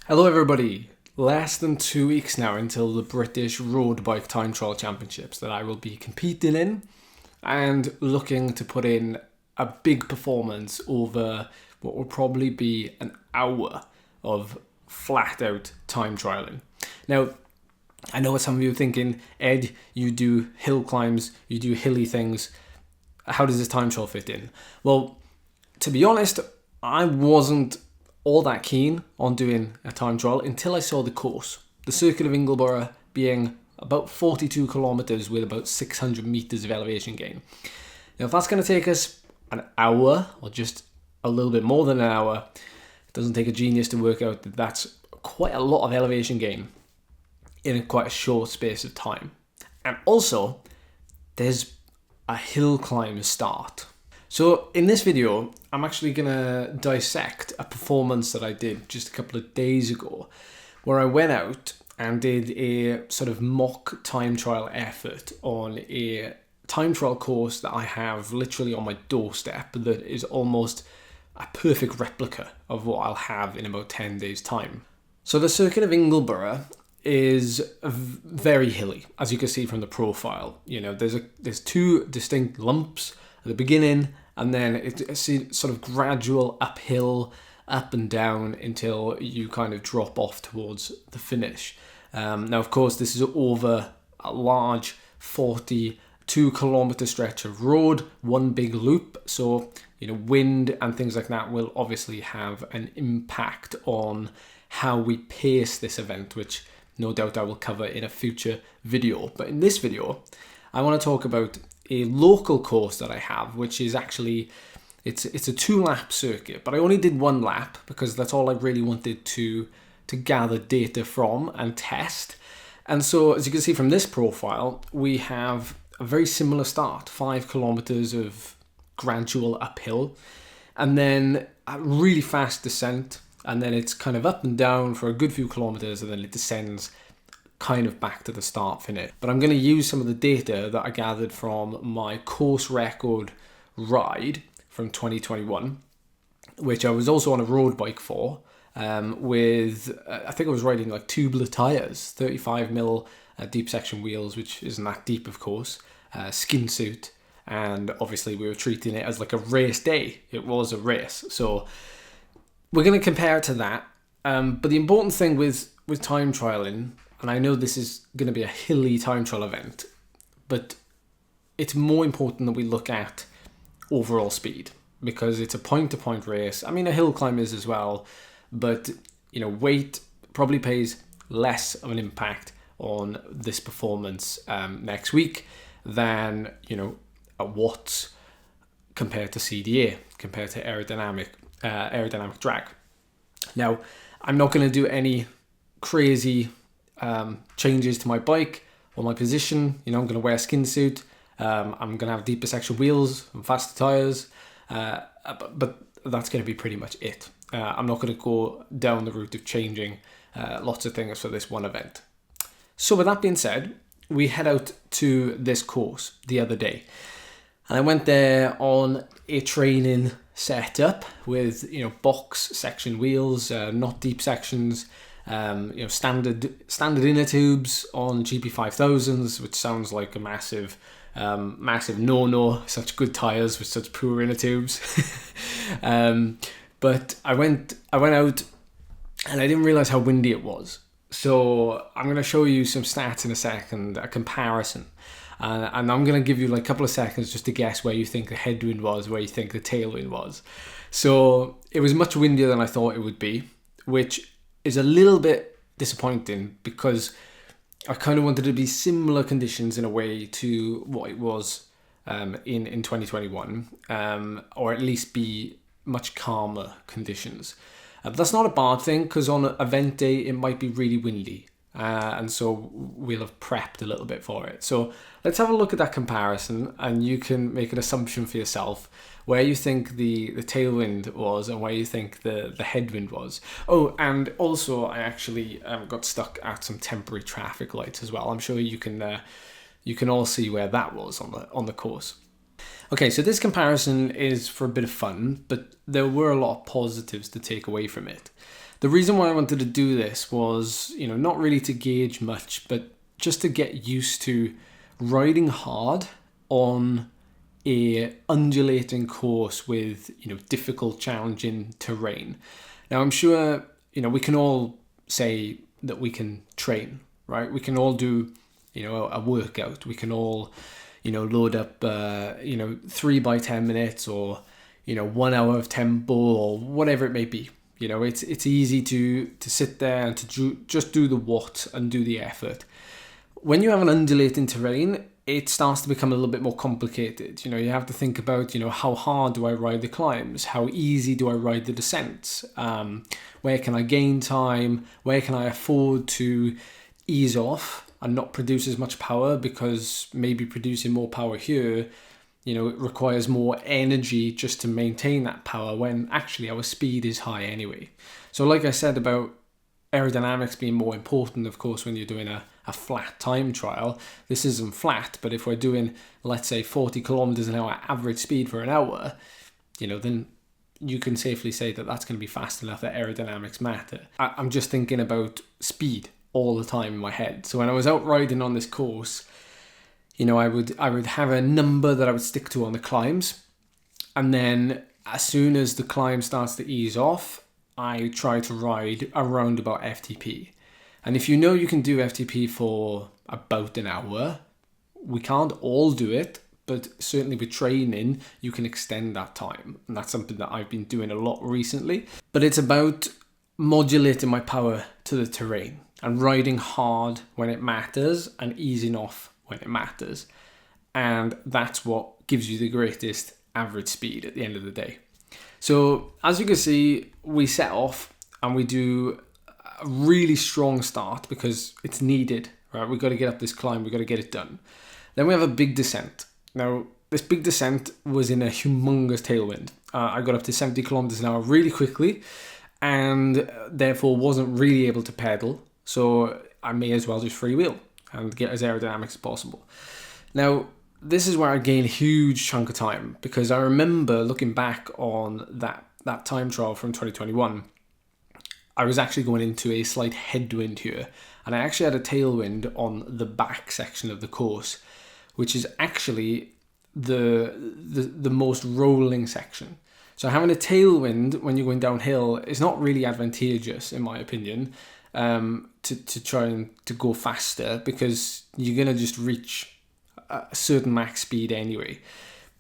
Hello everybody! Less than 2 weeks now until the British Road Bike Time Trial Championships that I will be competing in and looking to put in a big performance over what will probably be an hour of flat out time trialing. Now, I know what some of you are thinking, Ed, you do hill climbs, you do hilly things, how does this time trial fit in? Well, to be honest, I wasn't all that keen on doing a time trial until I saw the course. The Circuit of Ingleborough being about 42 kilometres with about 600 metres of elevation gain. Now, if that's going to take us an hour or just a little bit more than an hour, it doesn't take a genius to work out that that's quite a lot of elevation gain in quite a short space of time. And also, there's a hill climb start. So in this video, I'm actually going to dissect a performance that I did just a couple of days ago, where I went out and did a sort of mock time trial effort on a time trial course that I have literally on my doorstep that is almost a perfect replica of what I'll have in about 10 days' time. So the Circuit of Ingleborough is very hilly, as you can see from the profile. You know, there's two distinct lumps at the beginning, and then it's sort of gradual uphill, up and down until you kind of drop off towards the finish. Now, of course, this is over a large 42 kilometre stretch of road, one big loop. So, you know, wind and things like that will obviously have an impact on how we pace this event, which no doubt I will cover in a future video. But in this video, I want to talk about a local course that I have, which is actually, it's a 2-lap circuit, but I only did 1 lap because that's all I really wanted to gather data from and test. And so, as you can see from this profile, we have a very similar start, 5 kilometers of gradual uphill, and then a really fast descent, and then it's kind of up and down for a good few kilometers, and then it descends kind of back to the start finish. But I'm going to use some of the data that I gathered from my course record ride from 2021, which I was also on a road bike for, with, I think I was riding like tubular tyres, 35mm deep section wheels, which isn't that deep of course, skin suit, and obviously we were treating it as like a race day. It was a race. So we're going to compare it to that. But the important thing with time trialing, and I know this is going to be a hilly time trial event, but it's more important that we look at overall speed because it's a point-to-point race. I mean, a hill climb is as well, but you know, weight probably plays less of an impact on this performance next week than, you know, a watts compared to CDA, compared to aerodynamic drag. Now, I'm not going to do any crazy changes to my bike or my position. You know, I'm going to wear a skin suit. I'm going to have deeper section wheels and faster tires. But that's going to be pretty much it. I'm not going to go down the route of changing lots of things for this one event. So with that being said, we head out to this course the other day. And I went there on a training setup with, you know, box section wheels, not deep sections, you know, standard inner tubes on GP5000s, which sounds like a massive no-no, such good tires with such poor inner tubes. But I went out and I didn't realize how windy it was. So I'm going to show you some stats in a second, a comparison. And I'm going to give you like a couple of seconds just to guess where you think the headwind was, where you think the tailwind was. So it was much windier than I thought it would be, which is a little bit disappointing because I kind of wanted to be similar conditions in a way to what it was in 2021, or at least be much calmer conditions. But that's not a bad thing because on an event day it might be really windy. And so we'll have prepped a little bit for it. So let's have a look at that comparison and you can make an assumption for yourself where you think the tailwind was and where you think the headwind was. Oh, and also I actually got stuck at some temporary traffic lights as well. I'm sure you can all see where that was on the course. Okay, so this comparison is for a bit of fun, but there were a lot of positives to take away from it. The reason why I wanted to do this was, not really to gauge much, but just to get used to riding hard on a undulating course with, difficult, challenging terrain. Now, I'm sure, we can all say that we can train, right? We can all do, a workout. We can all, load up, 3 by 10 minutes or, 1 hour of tempo or whatever it may be. It's easy to sit there and to just do the what and do the effort. When you have an undulating terrain, it starts to become a little bit more complicated. You have to think about, how hard do I ride the climbs? How easy do I ride the descents? Where can I gain time? Where can I afford to ease off and not produce as much power, because maybe producing more power here, it requires more energy just to maintain that power when actually our speed is high anyway. So like I said about aerodynamics being more important, of course, when you're doing a flat time trial. This isn't flat, but if we're doing, let's say, 40 kilometers an hour average speed for an hour, then you can safely say that that's going to be fast enough that aerodynamics matter. I'm just thinking about speed all the time in my head. So when I was out riding on this course, I would have a number that I would stick to on the climbs, and then as soon as the climb starts to ease off, I try to ride around about FTP. And if you can do FTP for about an hour, we can't all do it, but certainly with training, you can extend that time. And that's something that I've been doing a lot recently. But it's about modulating my power to the terrain and riding hard when it matters and easing off when it matters. And that's what gives you the greatest average speed at the end of the day. So as you can see, we set off and we do a really strong start because it's needed, right? We've got to get up this climb, we've got to get it done. Then we have a big descent. Now, this big descent was in a humongous tailwind. I got up to 70 kilometers an hour really quickly and therefore wasn't really able to pedal. So I may as well just freewheel and get as aerodynamic as possible. Now, this is where I gained a huge chunk of time, because I remember looking back on that time trial from 2021, I was actually going into a slight headwind here, and I actually had a tailwind on the back section of the course, which is actually the most rolling section. So having a tailwind when you're going downhill is not really advantageous, in my opinion, to try and to go faster, because you're going to just reach a certain max speed anyway.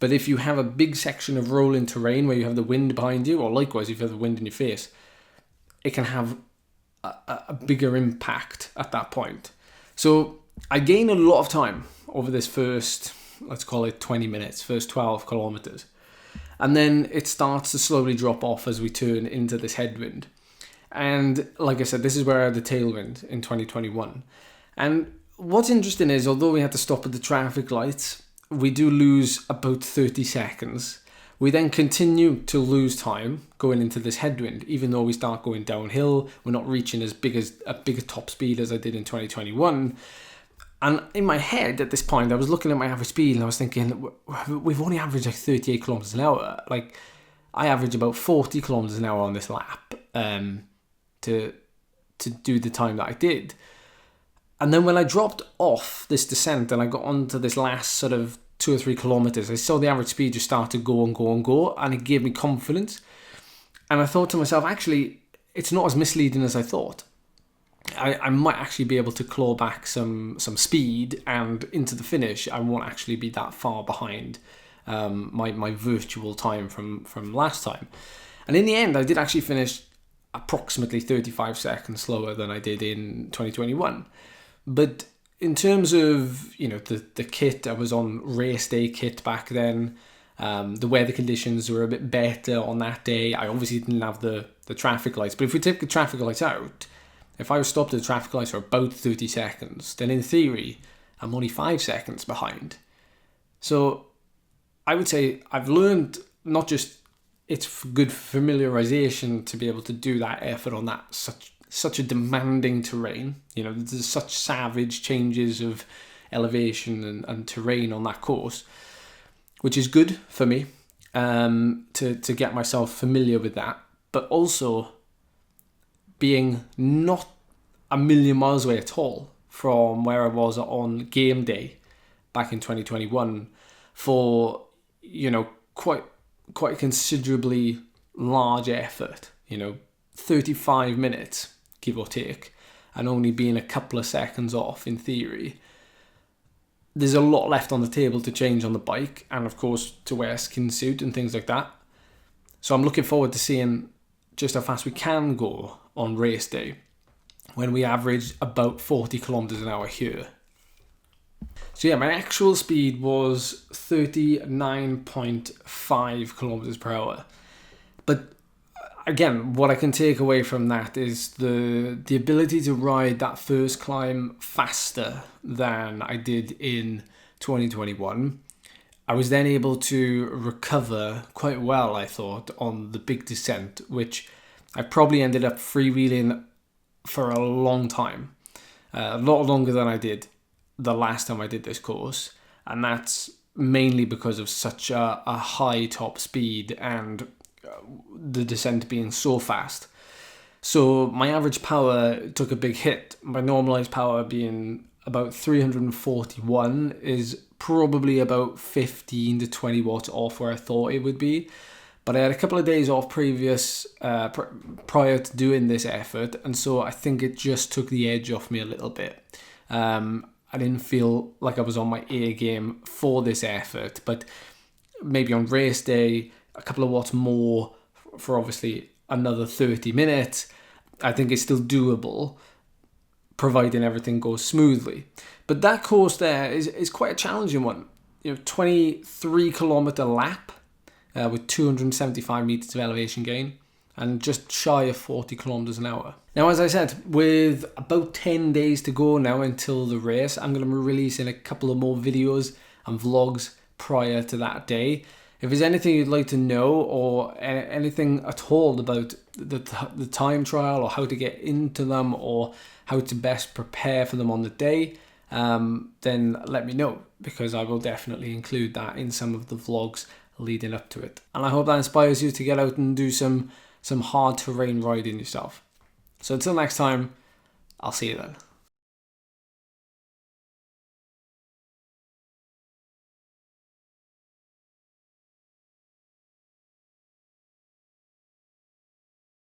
But if you have a big section of rolling terrain where you have the wind behind you, or likewise if you have the wind in your face, it can have a bigger impact at that point. So I gained a lot of time over this first, let's call it 20 minutes, first 12 kilometers. And then it starts to slowly drop off as we turn into this headwind. And like I said, this is where I had the tailwind in 2021. And what's interesting is, although we had to stop at the traffic lights, we do lose about 30 seconds. We then continue to lose time going into this headwind, even though we start going downhill. We're not reaching as big as a bigger top speed as I did in 2021. And in my head at this point, I was looking at my average speed and I was thinking, we've only averaged like 38 kilometers an hour. Like, I average about 40 kilometers an hour on this lap to do the time that I did. And then when I dropped off this descent and I got onto this last sort of 2 or 3 kilometers, I saw the average speed just start to go and go and go, and it gave me confidence. And I thought to myself, actually, it's not as misleading as I thought. I might actually be able to claw back some speed, and into the finish, I won't actually be that far behind my virtual time from last time. And in the end, I did actually finish approximately 35 seconds slower than I did in 2021. But in terms of, the kit, I was on race day kit back then. The weather conditions were a bit better on that day. I obviously didn't have the traffic lights. But if we take the traffic lights out, if I was stopped at the traffic lights for about 30 seconds, then in theory, I'm only 5 seconds behind. So I would say I've learned not just it's good familiarization to be able to do that effort on that such a demanding terrain. There's such savage changes of elevation and terrain on that course, which is good for me to get myself familiar with that. But also, being not a million miles away at all from where I was on game day back in 2021 for, quite considerably large effort, 35 minutes, give or take, and only being a couple of seconds off in theory. There's a lot left on the table to change on the bike, and of course to wear a skin suit and things like that. So I'm looking forward to seeing just how fast we can go on race day when we average about 40 kilometers an hour here. So yeah, my actual speed was 39.5 kilometers per hour. But again, what I can take away from that is the ability to ride that first climb faster than I did in 2021. I was then able to recover quite well, I thought, on the big descent, which I probably ended up freewheeling for a long time. A lot longer than I did the last time I did this course. And that's mainly because of such a high top speed and the descent being so fast. So my average power took a big hit. My normalized power being about 341 is probably about 15 to 20 watts off where I thought it would be. But I had a couple of days off prior to doing this effort, and so I think it just took the edge off me a little bit. I didn't feel like I was on my A game for this effort, but maybe on race day, a couple of watts more for obviously another 30 minutes, I think it's still doable, providing everything goes smoothly. But that course there is quite a challenging one. 23 kilometer lap with 275 meters of elevation gain and just shy of 40 kilometers an hour. Now, as I said, with about 10 days to go now until the race, I'm going to be releasing a couple of more videos and vlogs prior to that day. If there's anything you'd like to know or anything at all about the time trial or how to get into them or how to best prepare for them on the day, then let me know, because I will definitely include that in some of the vlogs leading up to it. And I hope that inspires you to get out and do some hard terrain riding yourself. So until next time, I'll see you then.